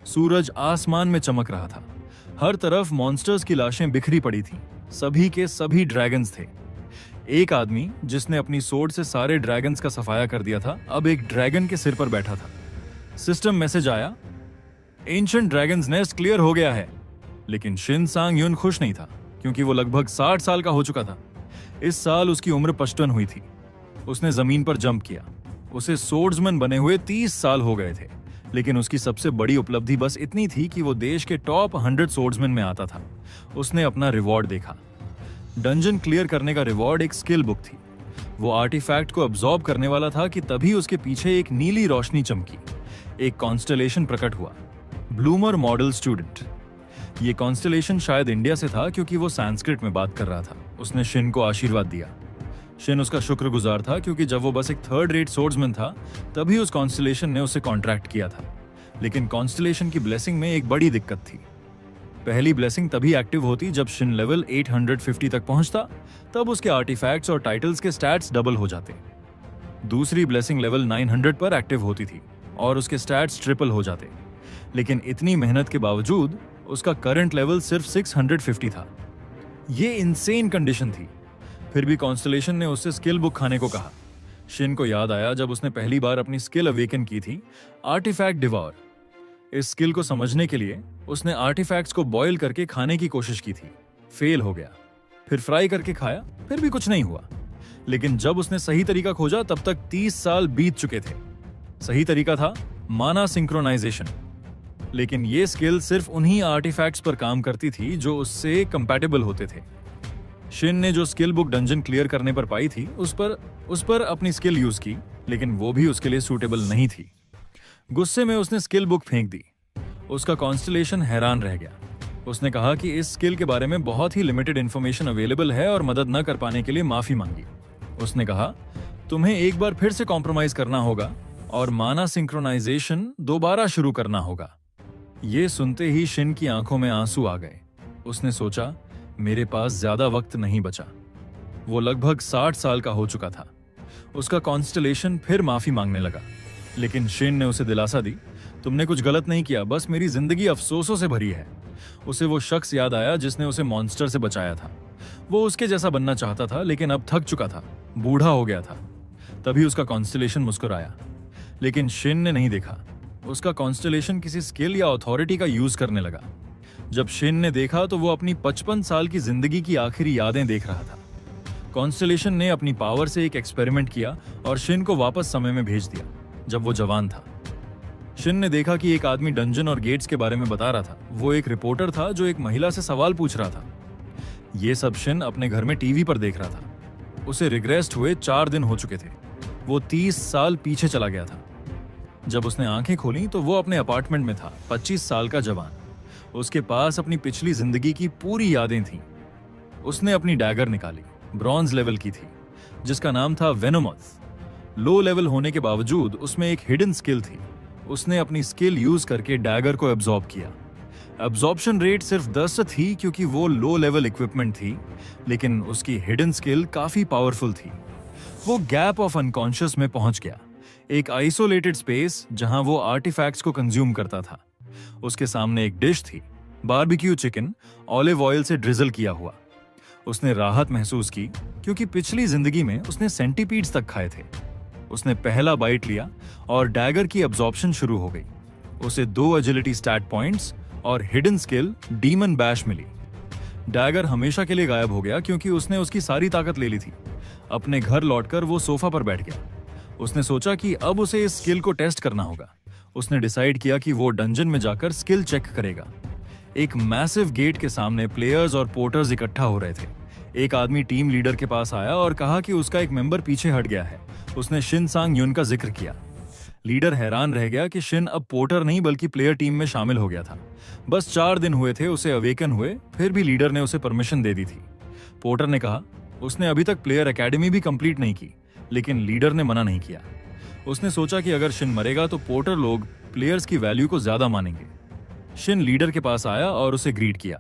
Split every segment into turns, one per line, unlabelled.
सूरज आसमान में चमक रहा था। हर तरफ मॉन्स्टर्स की लाशें बिखरी पड़ी थीं। सभी के सभी ड्रैगन्स थे। एक आदमी जिसने अपनी सोर्ड से सारे ड्रैगन्स का सफाया कर दिया था, अब एक ड्रैगन के सिर पर बैठा था। सिस्टम मैसेज आया, एंशिएंट ड्रैगन्स नेस्ट क्लियर हो गया है। लेकिन शिन सांग युन खुश नहीं था, क्योंकि वो लगभग 60 साल का हो चुका था। इस साल उसकी उम्र 55 हुई थी। उसने जमीन पर जंप किया। उसे सोर्ड्समैन बने हुए 30 साल हो गए थे, लेकिन उसकी सबसे बड़ी उपलब्धि बस इतनी थी कि वो देश के टॉप 100 सोर्ड्समैन में आता था। उसने अपना रिवॉर्ड देखा। डंजन क्लियर करने का रिवॉर्ड एक स्किल बुक थी। वो आर्टिफैक्ट को अब्सॉर्ब करने वाला था कि तभी उसके पीछे एक नीली रोशनी चमकी। एक कॉन्स्टलेशन प्रकट हुआ, ब्लूमर मॉडल स्टूडेंट। ये कॉन्स्टलेशन शायद इंडिया से था, क्योंकि वो संस्कृत में बात कर रहा था। उसने शिन को आशीर्वाद दिया। शिन उसका शुक्रगुजार था, क्योंकि जब वो बस एक थर्ड रेट सोर्ड्समैन था, तभी उस कॉन्स्टलेशन ने उसे कॉन्ट्रैक्ट किया था। लेकिन कॉन्स्टलेशन की ब्लेसिंग में एक बड़ी दिक्कत थी। पहली ब्लेसिंग तभी एक्टिव होती जब शिन लेवल 850 तक पहुंचता, तब उसके आर्टिफैक्ट्स और टाइटल्स के स्टैट्स डबल हो जाते। दूसरी ब्लेसिंग लेवल 900 पर एक्टिव होती थी और उसके स्टैट्स ट्रिपल हो जाते। लेकिन इतनी मेहनत के बावजूद उसका करंट लेवल सिर्फ 650 था। ये इनसेन कंडीशन थी। फिर भी कॉन्स्टलेशन ने उससे स्किल बुक खाने को कहा। शिन को याद आया जब उसने पहली बार अपनी स्किल अवेकन की थी, आर्टिफैक्ट डिवॉर। इस स्किल को समझने के लिए उसने आर्टिफैक्ट्स को बॉयल करके खाने की कोशिश की थी। फेल हो गया। फिर फ्राई करके खाया, फिर भी कुछ नहीं हुआ। लेकिन जब उसने सही तरीका खोजा, तब तक 30 साल बीत चुके थे। सही तरीका था माना सिंक्रोनाइजेशन। लेकिन यह स्किल सिर्फ उन्हीं आर्टिफैक्ट्स पर काम करती थी जो उससे कंपैटिबल होते थे। शिन ने जो स्किल बुक डंजन क्लियर करने पर पाई थी, उस पर अपनी स्किल यूज की, लेकिन वो भी उसके लिए सूटेबल नहीं थी। गुस्से में उसने स्किल बुक फेंक दी। उसका कॉन्स्टलेशन हैरान रह गया। उसने कहा कि इस स्किल के बारे में बहुत ही लिमिटेड इंफॉर्मेशन अवेलेबल है और मदद न कर पाने के लिए माफी मांगी। उसने कहा, तुम्हें एक बार फिर से कॉम्प्रोमाइज करना होगा और माना सिंक्रोनाइजेशन दोबारा शुरू करना होगा। ये सुनते ही शिन की आंखों में आंसू आ गए। उसने सोचा, मेरे पास ज्यादा वक्त नहीं बचा। वो लगभग 60 साल का हो चुका था। उसका कॉन्स्टलेशन फिर माफी मांगने लगा, लेकिन शिन ने उसे दिलासा दी, तुमने कुछ गलत नहीं किया, बस मेरी जिंदगी अफसोसों से भरी है। उसे वो शख्स याद आया जिसने उसे मॉन्स्टर से बचाया था। वो उसके जैसा बनना चाहता था, लेकिन अब थक चुका था, बूढ़ा हो गया था। तभी उसका कॉन्स्टलेशन मुस्कुराया, लेकिन शिन ने नहीं देखा। उसका कॉन्स्टलेशन किसी स्किल या अथॉरिटी का यूज करने लगा। जब शिन ने देखा तो वो अपनी 55 साल की जिंदगी की आखिरी यादें देख रहा था। कॉन्स्टलेशन ने अपनी पावर से एक एक्सपेरिमेंट किया और शिन को वापस समय में भेज दिया, जब वो जवान था। शिन ने देखा कि एक आदमी डंजन और गेट्स के बारे में बता रहा था। वो एक रिपोर्टर था जो एक महिला से सवाल पूछ रहा था। ये सब शिन अपने घर में टीवी पर देख रहा था। उसे रिग्रेस्ट हुए 4 दिन हो चुके थे। वो 30 साल पीछे चला गया था। जब उसने आंखें खोली तो वो अपने अपार्टमेंट में था, 25 साल का जवान। उसके पास अपनी पिछली जिंदगी की पूरी यादें थीं। उसने अपनी डैगर निकाली, ब्रॉन्ज लेवल की थी, जिसका नाम था वेनोमस। लो लेवल होने के बावजूद उसमें एक हिडन स्किल थी। उसने अपनी स्किल यूज करके डैगर को एब्जॉर्ब किया। एब्जॉर्प्शन रेट सिर्फ 10 थी, क्योंकि वो लो लेवल इक्विपमेंट थी, लेकिन उसकी हिडन स्किल काफी पावरफुल थी। वो गैप ऑफ अनकॉन्शियस में पहुंच गया, एक आइसोलेटेड स्पेस जहां वो आर्टिफैक्ट्स को कंज्यूम करता था। उसके सामने एक डिश थी, बारबेक्यू चिकन, ऑलिव ऑयल से ड्रिजल किया हुआ। उसने राहत महसूस की, क्योंकि पिछली जिंदगी में उसने सेंटीपीड्स तक खाए थे। उसने पहला बाइट लिया और डैगर की एब्जॉर्प्शन शुरू हो गई। उसे 2 एजिलिटी स्टैट पॉइंट्स और हिडन स्किल डीमन बैश मिली। डैगर हमेशा के लिए गायब हो गया, क्योंकि उसने उसकी सारी ताकत ले ली थी। अपने घर लौटकर वो सोफा पर बैठ गया। उसने सोचा कि अब उसे इस स्किल को टेस्ट करना होगा। उसने डिसाइड किया कि वो डंजन में जाकर स्किल चेक करेगा। एक मैसिव गेट के सामने प्लेयर्स और पोर्टर्स इकट्ठा हो रहे थे। एक आदमी टीम लीडर के पास आया और कहा कि उसका एक मेंबर पीछे हट गया है। उसने शिन सांग युन का जिक्र किया। लीडर हैरान रह गया कि शिन अब पोर्टर नहीं बल्कि प्लेयर टीम में शामिल हो गया था। बस 4 दिन हुए थे उसे अवेकन हुए, फिर भी लीडर ने उसे परमिशन दे दी थी। पोर्टर ने कहा उसने अभी तक प्लेयर एकेडमी भी कंप्लीट नहीं की, लेकिन लीडर ने मना नहीं किया। उसने सोचा कि अगर शिन मरेगा तो पोर्टर लोग प्लेयर्स की वैल्यू को ज्यादा मानेंगे। शिन लीडर के पास आया और उसे ग्रीट किया।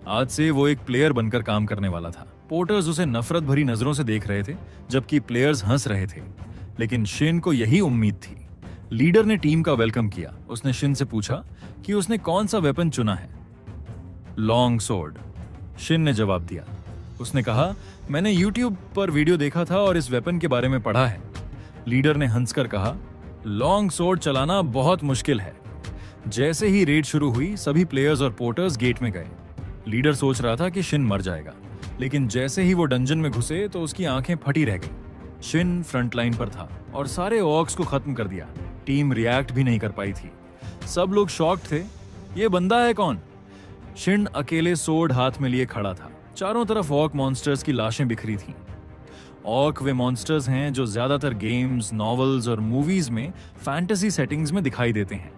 आज से वो एक प्लेयर बनकर काम करने वाला था। पोर्टर्स उसे नफरत भरी नजरों से देख रहे थे, जबकि प्लेयर्स हंस रहे थे। लेकिन शिन को यही उम्मीद थी। लीडर ने टीम का वेलकम किया। उसने शिन से पूछा कि उसने कौन सा वेपन चुना है। लॉन्ग सोर्ड, शिन ने जवाब दिया। उसने कहा, मैंने यूट्यूब पर वीडियो देखा था और इस वेपन के बारे में पढ़ा है। लीडर ने हंसकर कहा, लॉन्ग सोर्ड चलाना बहुत मुश्किल है। जैसे ही रेड शुरू हुई, सभी प्लेयर्स और पोर्टर्स गेट में गए। लीडर सोच रहा था कि शिन मर जाएगा, लेकिन जैसे ही वो डंजन में घुसे तो उसकी आंखें फटी रह गई। शिन फ्रंट लाइन पर था और सारे ऑर्क्स को खत्म कर दिया। टीम रिएक्ट भी नहीं कर पाई थी। सब लोग शॉक्ड थे। ये बंदा है कौन? शिन अकेले सोर्ड हाथ में लिए खड़ा था। चारों तरफ ऑर्क मॉन्स्टर्स की लाशें बिखरी थीं। ऑर्क वे मॉन्स्टर्स हैं जो ज्यादातर गेम्स, नॉवेल्स और मूवीज में फैंटेसी सेटिंग्स में दिखाई देते हैं।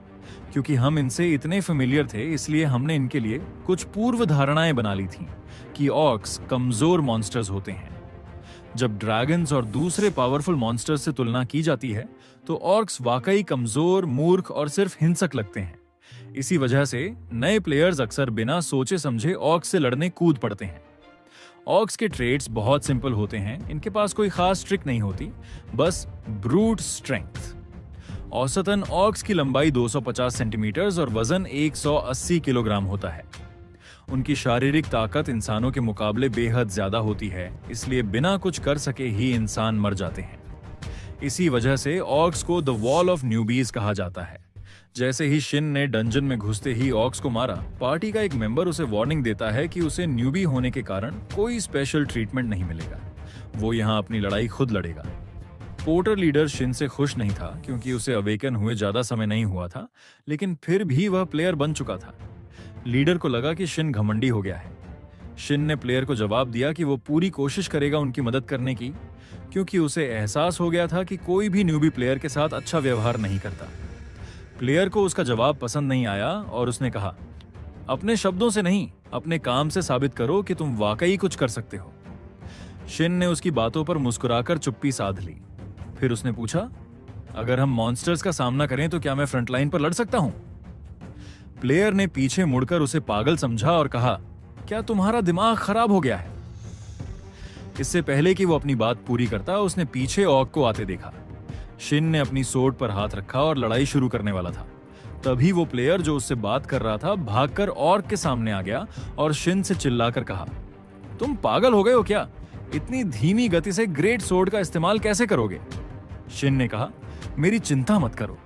क्योंकि हम इनसे इतने फेमिलियर थे, इसलिए हमने इनके लिए कुछ पूर्व धारणाएं बना ली थी कि ऑर्क्स कमजोर मॉन्स्टर्स होते हैं। जब ड्रैगन्स और दूसरे पावरफुल मॉन्स्टर्स से तुलना की जाती है तो ऑर्क्स वाकई कमजोर, मूर्ख और सिर्फ हिंसक लगते हैं। इसी वजह से नए प्लेयर्स अक्सर बिना सोचे समझे ऑर्क्स से लड़ने कूद पड़ते हैं। ऑर्क्स के ट्रेड्स बहुत सिंपल होते हैं। इनके पास कोई खास ट्रिक नहीं होती, बस ब्रूट स्ट्रेंथ। औसतन ऑर्क्स की लंबाई 250 सेंटीमीटर और वजन 180 किलोग्राम होता है। उनकी शारीरिक ताकत इंसानों के मुकाबले बेहद ज्यादा होती है, इसलिए बिना कुछ कर सके ही इंसान मर जाते हैं। इसी वजह से ऑर्क्स को द वॉल ऑफ न्यूबीज कहा जाता है। जैसे ही शिन ने डंजन में घुसते ही ऑर्क्स को मारा, पार्टी का एक मेंबर उसे वार्निंग देता है कि उसे न्यूबी होने के कारण कोई स्पेशल ट्रीटमेंट नहीं मिलेगा। वो यहाँ अपनी लड़ाई खुद लड़ेगा। पोर्टर लीडर शिन से खुश नहीं था क्योंकि उसे अवेकन हुए ज्यादा समय नहीं हुआ था, लेकिन फिर भी वह प्लेयर बन चुका था। लीडर को लगा कि शिन घमंडी हो गया है। शिन ने प्लेयर को जवाब दिया कि वो पूरी कोशिश करेगा उनकी मदद करने की, क्योंकि उसे एहसास हो गया था कि कोई भी न्यूबी प्लेयर के साथ अच्छा व्यवहार नहीं करता। प्लेयर को उसका जवाब पसंद नहीं आया और उसने कहा, अपने शब्दों से नहीं, अपने काम से साबित करो कि तुम वाकई कुछ कर सकते हो। शिन ने उसकी बातों पर मुस्कुराकर चुप्पी साध ली। फिर उसने पूछा, अगर हम मॉन्स्टर्स का सामना करें तो क्या मैं फ्रंटलाइन पर लड़ सकता हूं? प्लेयर ने पीछे मुड़कर उसे पागल समझा और कहा, क्या तुम्हारा दिमाग खराब हो गया है? इससे पहले कि वो अपनी बात पूरी करता, उसने पीछे ऑर्क को आते देखा। शिन ने अपनी सोर्ड पर हाथ रखा और लड़ाई शुरू करने वाला था। तभी वो प्लेयर जो उससे बात कर रहा था भागकर ऑर्क के सामने आ गया और शिन से चिल्लाकर कहा, तुम पागल हो गए हो क्या? इतनी धीमी गति से ग्रेट सोर्ड का इस्तेमाल कैसे करोगे? शिन ने कहा, मेरी चिंता मत करो।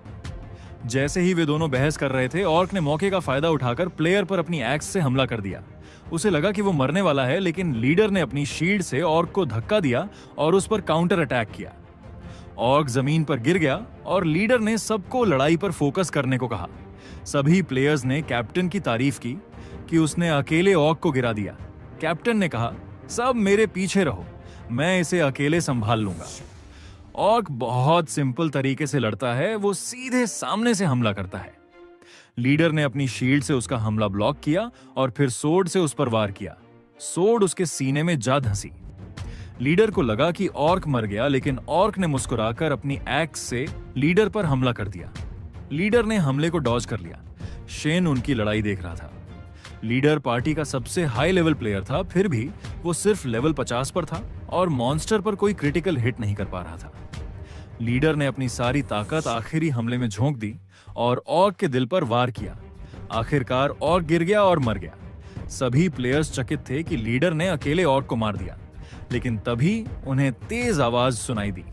जैसे ही वे दोनों बहस कर रहे थे, ऑर्क ने मौके का फायदा उठाकर प्लेयर पर अपनी एक्स से हमला कर दिया। उसे लगा कि वो मरने वाला है, लेकिन लीडर ने अपनी शील्ड से ऑर्क को धक्का दिया और उस पर काउंटर अटैक किया। ऑर्क जमीन पर गिर गया और लीडर ने सबको लड़ाई पर फोकस करने को कहा। सभी प्लेयर्स ने कैप्टन की तारीफ की कि उसने अकेले ऑर्क को गिरा दिया। कैप्टन ने कहा, सब मेरे पीछे रहो, मैं इसे अकेले संभाल लूंगा। ऑर्क बहुत सिंपल तरीके से लड़ता है, वो सीधे सामने से हमला करता है। लीडर ने अपनी शील्ड से उसका हमला ब्लॉक किया और फिर सोर्ड से उस पर वार किया। सोर्ड उसके सीने में जा धंसी। लीडर को लगा कि ऑर्क मर गया, लेकिन ऑर्क ने मुस्कुराकर अपनी एक्स से लीडर पर हमला कर दिया। लीडर ने हमले को डॉज कर लिया। शेन उनकी लड़ाई देख रहा था। लीडर पार्टी का सबसे हाई लेवल प्लेयर था, फिर भी वो सिर्फ लेवल 50 पर था और मॉन्स्टर पर कोई क्रिटिकल हिट नहीं कर पा रहा था। लीडर ने अपनी सारी ताकत आखिरी हमले में झोंक दी और ऑर्क के दिल पर वार किया। आखिरकार ऑर्क गिर गया और मर गया। सभी प्लेयर्स चकित थे कि लीडर ने अकेले ऑर्क को मार दिया, लेकिन तभी उन्हें तेज आवाज सुनाई दी।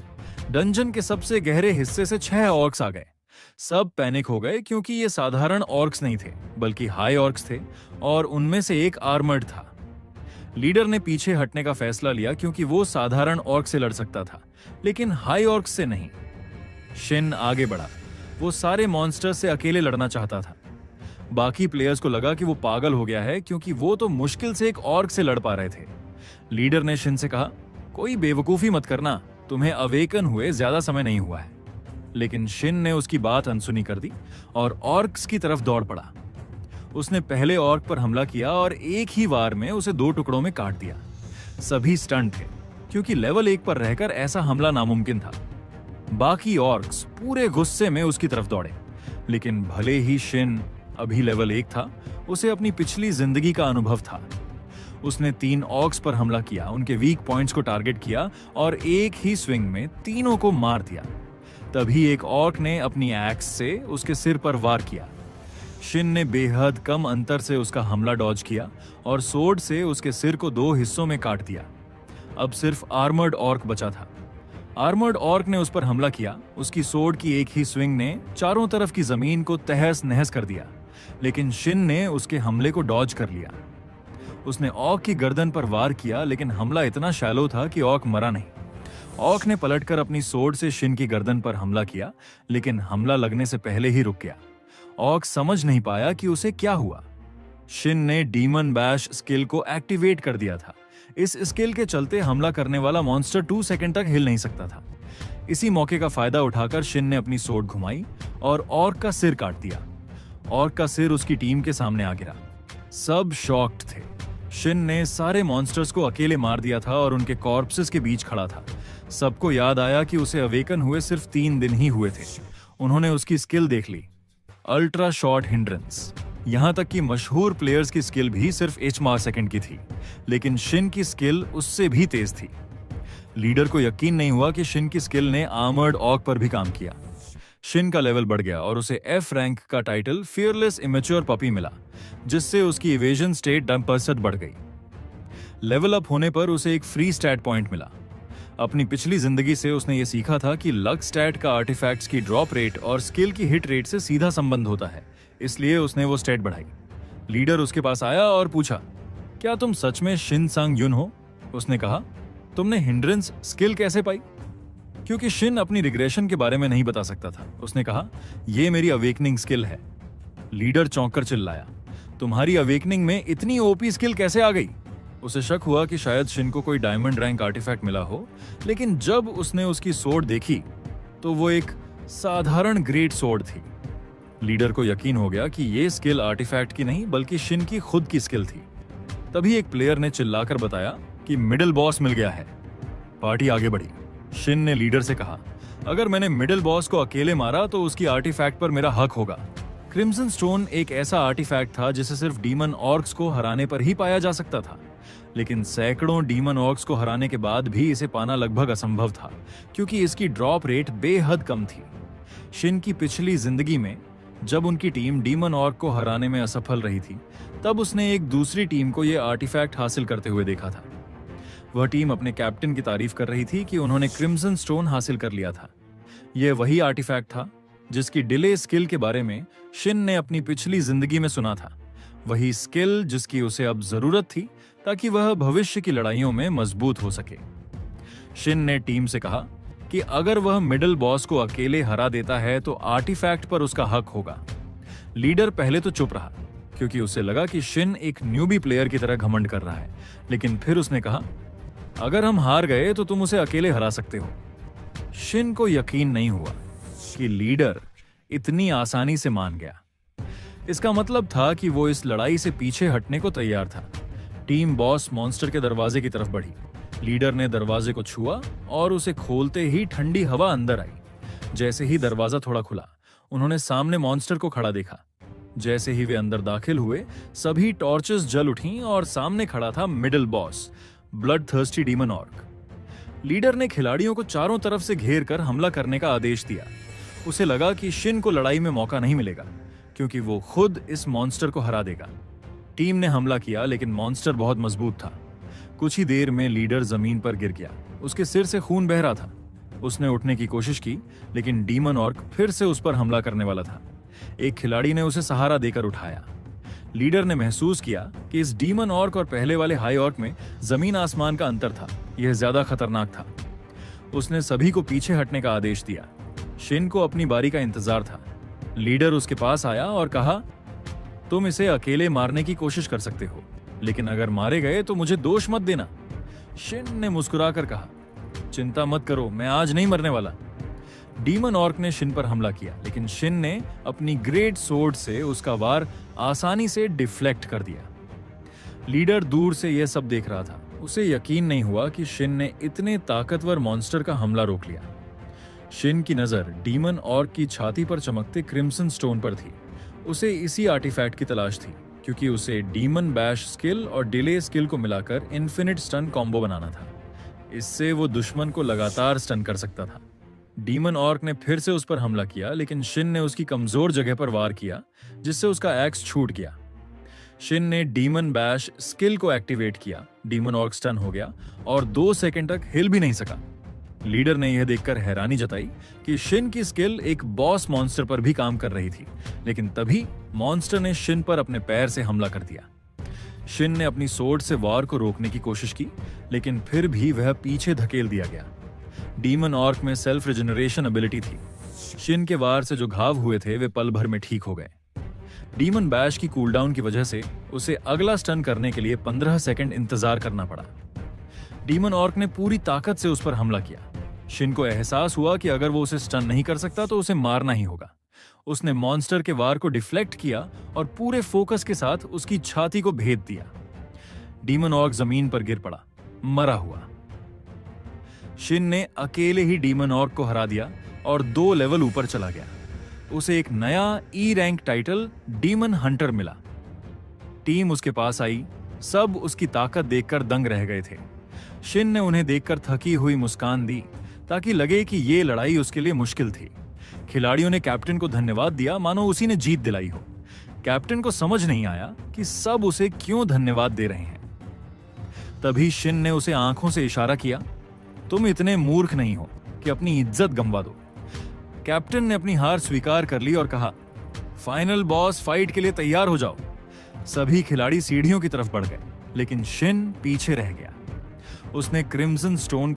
डंजन के सबसे गहरे हिस्से से 6 ऑर्क्स आ गए। सब पैनिक हो गए क्योंकि ये साधारण ऑर्क्स नहीं थे, बल्कि हाई ऑर्क्स थे और उनमें से एक आर्मर्ड था। लीडर ने पीछे हटने का फैसला लिया क्योंकि वो साधारण ऑर्क से लड़ सकता था, लेकिन हाई ऑर्क्स से नहीं। शिन आगे बढ़ा। वो सारे मॉन्स्टर्स से अकेले लड़ना चाहता था। बाकी प्लेयर्स को लगा कि वो पागल हो गया है क्योंकि वो तो मुश्किल से एक ऑर्क से लड़ पा रहे थे। लीडर ने शिन से कहा, कोई बेवकूफी मत करना, तुम्हें अवेकन हुए ज्यादा समय नहीं हुआ है। लेकिन शिन ने उसकी बात अनसुनी कर दी और ऑर्क्स की तरफ दौड़ पड़ा। उसने पहले ऑर्क पर हमला किया और एक ही वार में उसे 2 टुकड़ों में काट दिया। सभी स्टन थे क्योंकि लेवल 1 पर रहकर ऐसा हमला नामुमकिन था। बाकी ऑर्क्स पूरे गुस्से में उसकी तरफ दौड़े, लेकिन भले ही शिन अभी लेवल 1 था, उसे अपनी पिछली जिंदगी का अनुभव था। उसने 3 ऑर्क्स पर हमला किया, उनके वीक पॉइंट्स को टारगेट किया और एक ही स्विंग में तीनों को मार दिया। तभी एक ऑर्क ने अपनी एक्स से उसके सिर पर वार किया। शिन ने बेहद कम अंतर से उसका हमला डॉज किया और सोर्ड से उसके सिर को 2 हिस्सों में काट दिया। अब सिर्फ आर्मर्ड ऑर्क बचा था। आर्मर्ड ऑर्क ने उस पर हमला किया। उसकी सोर्ड की एक ही स्विंग ने चारों तरफ की जमीन को तहस नहस कर दिया, लेकिन शिन ने उसके हमले को डॉज कर लिया। उसने ऑर्क की गर्दन पर वार किया, लेकिन हमला इतना शैलो था कि ऑर्क मरा नहीं। ऑर्क ने पलटकर अपनी सोर्ड से शिन की गर्दन पर हमला किया, लेकिन हमला लगने से पहले ही रुक गया। ऑर्क समझ नहीं पाया कि उसे क्या हुआ। शिन ने डीमन बैश स्किल को एक्टिवेट कर दिया था। इस स्किल के चलते हमला करने वाला मॉन्स्टर 2 सेकंड तक हिल नहीं सकता था। इसी मौके का फायदा उठाकर शिन ने अपनी सोर्ड घुमाई और ऑर्क का सिर काट दिया। ऑर्क का सिर उसकी टीम के सामने आ गिरा। सब शॉक्ड थे। शिन ने सारे मॉन्स्टर्स को अकेले मार दिया था और उनके कॉर्प्सेस के बीच खड़ा था। सबको याद आया कि उसे अवेकन हुए सिर्फ 3 दिन ही हुए थे। उन्होंने उसकी स्किल देख ली, अल्ट्रा शॉर्ट हिंड्रेंस। यहां तक कि मशहूर प्लेयर्स की स्किल भी सिर्फ HMAR सेकंड की थी, लेकिन शिन की स्किल उससे भी तेज थी। लीडर को यकीन नहीं हुआ कि शिन की स्किल ने आर्मर्ड ऑर्क पर भी काम किया। शिन का लेवल बढ़ गया और उसे F रैंक का टाइटल फियरलेस इमेच्योर पपी मिला, जिससे उसकी इवेजन स्टेट 10% बढ़ गई। लेवल अप होने पर उसे एक फ्री स्टैट पॉइंट मिला। अपनी पिछली जिंदगी से उसने ये सीखा था कि लक स्टैट का आर्टिफैक्ट्स की ड्रॉप रेट और स्किल की हिट रेट से सीधा संबंध होता है, इसलिए उसने वो स्टेट बढ़ाई। लीडर उसके पास आया और पूछा, क्या तुम सच में शिन सांग युन हो? उसने कहा, तुमने हिंड्रेंस स्किल कैसे पाई? क्योंकि शिन अपनी रिग्रेशन के बारे में नहीं बता सकता था। उसने कहा, यह मेरी अवेकनिंग स्किल है। लीडर चौंक कर चिल्लाया, तुम्हारी अवेकनिंग में इतनी ओपी स्किल कैसे आ गई? उसे शक हुआ कि शायद शिन को कोई डायमंड रैंक आर्टिफैक्ट मिला हो, लेकिन जब उसने उसकी सोर्ड देखी तो वो एक साधारण ग्रेट सोर्ड थी। लीडर को यकीन हो गया कि ये स्किल आर्टिफैक्ट की नहीं बल्कि शिन की खुद की स्किल थी। तभी एक प्लेयर ने चिल्लाकर बताया कि मिडिल बॉस मिल गया है। पार्टी आगे बढ़ी। शिन ने लीडर से कहा, अगर मैंने मिडिल बॉस को अकेले मारा तो उसकी आर्टिफैक्ट पर मेरा हक होगा। क्रिम्सन स्टोन एक ऐसा आर्टिफैक्ट था जिसे सिर्फ डीमन ऑर्क्स को हराने पर ही पाया जा सकता था, लेकिन सैकड़ों डीमन ऑर्क्स को हराने के बाद भी इसे पाना लगभग असंभव था, क्योंकि इसकी ड्रॉप रेट बेहद कम थी। शिन की पिछली जिंदगी में जब उनकी टीम डीमन ऑर्क को हराने में असफल रही थी, तब उसने एक दूसरी टीम को यह आर्टिफैक्ट हासिल करते हुए देखा था। वह टीम अपने कैप्टन की तारीफ कर रही थी कि उन्होंने क्रिम्सन स्टोन हासिल कर लिया था। यह वही आर्टिफैक्ट था जिसकी डिले स्किल के बारे में शिन ने अपनी पिछली जिंदगी में सुना था। वही स्किल जिसकी उसे अब जरूरत थी ताकि वह भविष्य की लड़ाइयों में मजबूत हो सके। शिन ने टीम से कहा कि अगर वह मिडिल बॉस को अकेले हरा देता है तो आर्टिफैक्ट पर उसका हक होगा। लीडर पहले तो चुप रहा, क्योंकि उसे लगा कि शिन एक न्यूबी प्लेयर की तरह घमंड कर रहा है, लेकिन फिर उसने कहा, अगर हम हार गए तो तुम उसे अकेले हरा सकते हो। शिन को यकीन नहीं हुआ कि लीडर इतनी आसानी से मान गया। इसका मतलब था कि वो इस लड़ाई से पीछे हटने को तैयार था। टीम बॉस मॉन्स्टर के दरवाजे की तरफ बढ़ी। लीडर ने दरवाजे को छुआ और उसे खोलते ही ठंडी हवा अंदर आई। जैसे ही दरवाजा थोड़ा खुला, उन्होंने सामने मॉन्स्टर को खड़ा देखा। जैसे ही वे अंदर दाखिल हुए, सभी टॉर्चेस जल उठीं और सामने खड़ा था middle boss, bloodthirsty demon orc. Leader ने खिलाड़ियों को चारों तरफ से घेर कर हमला करने का आदेश दिया। उसे लगा कि शिन को लड़ाई में मौका नहीं मिलेगा, क्योंकि वो खुद इस मॉन्स्टर को हरा देगा। टीम ने हमला किया, लेकिन मॉन्स्टर बहुत मजबूत था। कुछ ही देर में लीडर जमीन पर गिर गया। उसके सिर से खून बह रहा था। उसने उठने की कोशिश की, लेकिन डीमन ऑर्क फिर से उस पर हमला करने वाला था। एक खिलाड़ी ने उसे सहारा देकर उठाया। लीडर ने महसूस किया कि इस डीमन ऑर्क और पहले वाले हाई ऑर्क में जमीन आसमान का अंतर था। यह ज्यादा खतरनाक था। उसने सभी को पीछे हटने का आदेश दिया। शिन को अपनी बारी का इंतजार था। लीडर उसके पास आया और कहा, तुम इसे अकेले मारने की कोशिश कर सकते हो, लेकिन अगर मारे गए तो मुझे दोष मत देना। शिन ने मुस्कुराकर कहा, चिंता मत करो, मैं आज नहीं मरने वाला। डीमन ऑर्क ने शिन पर हमला किया, लेकिन शिन ने अपनी ग्रेट सोर्ड से उसका वार आसानी से डिफ्लेक्ट कर दिया। लीडर दूर से यह सब देख रहा था। उसे यकीन नहीं हुआ कि शिन ने इतने ताकतवर मॉन्स्टर का हमला रोक लिया। शिन की नजर डीमन ऑर्क की छाती पर चमकते क्रिम्सन स्टोन पर थी। उसे इसी आर्टिफैक्ट की तलाश थी, क्योंकि उसे डीमन बैश स्किल और डिले स्किल को मिलाकर इन्फिनिट स्टन कॉम्बो बनाना था। इससे वो दुश्मन को लगातार स्टन कर सकता था। डीमन ऑर्क ने फिर से उस पर हमला किया, लेकिन शिन ने उसकी कमजोर जगह पर वार किया, जिससे उसका एक्स छूट गया। शिन ने डीमन बैश स्किल को एक्टिवेट किया। डीमन ऑर्क स्टन हो गया और 2 सेकंड तक हिल भी नहीं सका। लीडर ने यह देखकर हैरानी जताई कि शिन की स्किल एक बॉस मॉन्स्टर पर भी काम कर रही थी, लेकिन तभी मॉन्स्टर ने शिन पर अपने पैर से हमला कर दिया। शिन ने अपनी सोर्ड से वार को रोकने की कोशिश की, लेकिन फिर भी वह पीछे धकेल दिया गया। डीमन ऑर्क में सेल्फ रिजेनरेशन एबिलिटी थी। शिन के वार से जो घाव हुए थे वे पल भर में ठीक हो गए। डीमन बैश की कूलडाउन की वजह से उसे अगला स्टन करने के लिए 15 सेकंड इंतजार करना पड़ा। डीमन ऑर्क ने पूरी ताकत से उस पर हमला किया। शिन को एहसास हुआ कि अगर वो उसे स्टन नहीं कर सकता तो उसे मारना ही होगा। उसने मॉन्स्टर के वार को डिफ्लेक्ट किया और पूरे फोकस के साथ उसकी छाती को भेद दिया। डीमन ऑर्क जमीन पर गिर पड़ा, मरा हुआ। शिन ने अकेले ही डीमन ऑर्क को हरा दिया और 2 लेवल ऊपर चला गया। उसे एक नया E rank title demon Hunter मिला। टीम उसके पास आई, सब उसकी ताकत देखकर दंग रह गए थे। शिन ने उन्हें देखकर थकी हुई मुस्कान दी ताकि लगे कि ये लड़ाई उसके लिए मुश्किल थी। खिलाड़ियों ने कैप्टन को धन्यवाद दिया, मानो उसी ने जीत दिलाई हो। कैप्टन को समझ नहीं आया कि सब उसे क्यों धन्यवाद दे रहे हैं। तभी शिन ने उसे आंखों से इशारा किया, तुम इतने मूर्ख नहीं हो कि अपनी इज्जत गंवा दो। कैप्टन ने अपनी हार स्वीकार कर ली और कहा, फाइनल बॉस फाइट के लिए तैयार हो जाओ। सभी खिलाड़ी सीढ़ियों की तरफ बढ़ गए, लेकिन शिन पीछे रह गया। उसने क्रिम्सन स्टोन